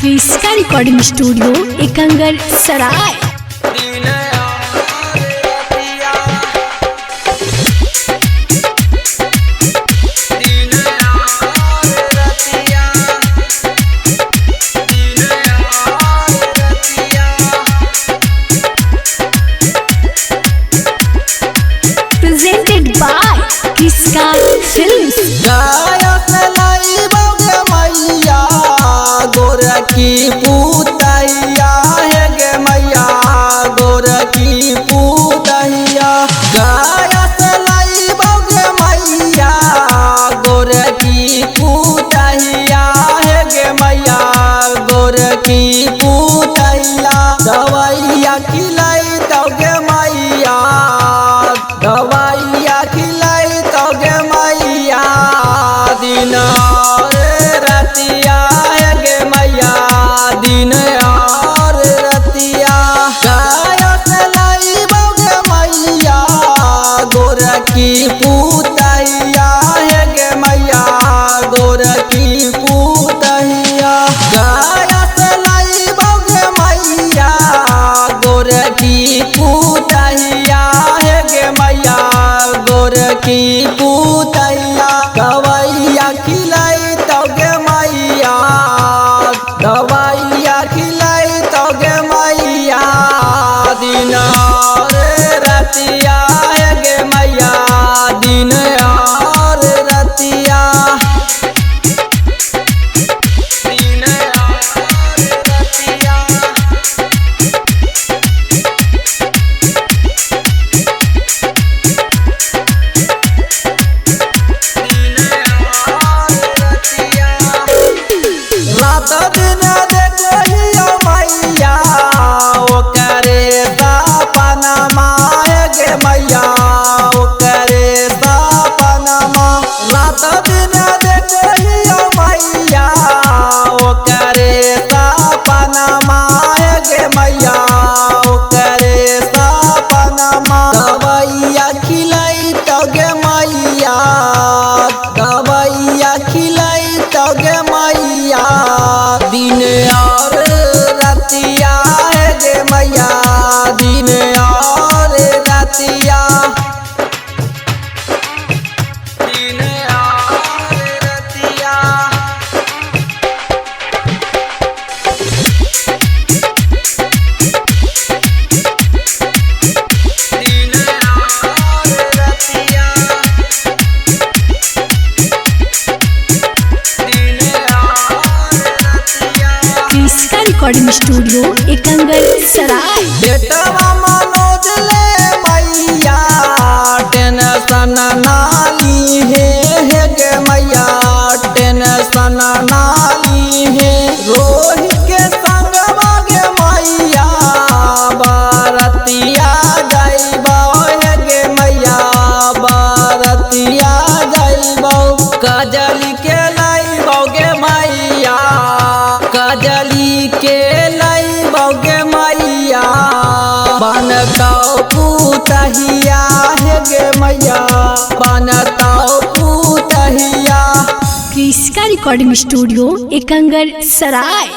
क्रिस्का recording studio Ekangar Sarai. Presented by Kriska films. गोरखी पूतैया है गे मैया, गोरखी पूतैया गाया से लाइबो गे मैया, गोरखी पूतैया है गे मैया, गोरखी पूतैया दवाइया खिलाई तो गे मैया, दवाइया खिलाई तो गे मैया, दिन और रतिया दिन और रतिया गाया से लाइबो गे मैया, गोरखी पूतैया है गे मैया, गोरखी पूतैया गाया से लाइबो गे मैया, गोरखी पूतैया है गे मैया, गोरखी पूतैया दवाइया खिलाई तो गे मैया, दवाइया खिलाई तो गे मैया, दिन और रतिया है गे मैया, दिन और रतिया, दिन और रतिया। रात दिन देखो मैया, ओकरे सपनमा गे मैया, ओकरे सपनमा रात दिन देखो मैया, ओकरे सपनमा गे मैया, ओकरे सपनमा दवाइया खिलाई तो गे मैया, दवाइया खिलाई तो गे मैया, दिन और रतिया है गे मैया, दिन और रतिया, दिन और रतिया। दिन और रतिया, क्रिस्का रिकॉर्डिंग स्टूडियो एकंगर सराय। बेटवा मनोज ले मैया, टेंशन नाली है गे मैया, टेंशन नाली है रोहित के संग गे मैया, बारतिया जाइबो है गे मैया, बारतिया जाइबो काजली के लाइबो गे मैया, काजली के लाइबो गे मैया, बनताओ पूतहिया है गे मैया, बनताओ पूतहिया। क्रिस्का रिकॉर्डिंग स्टूडियो एकंगर सराय।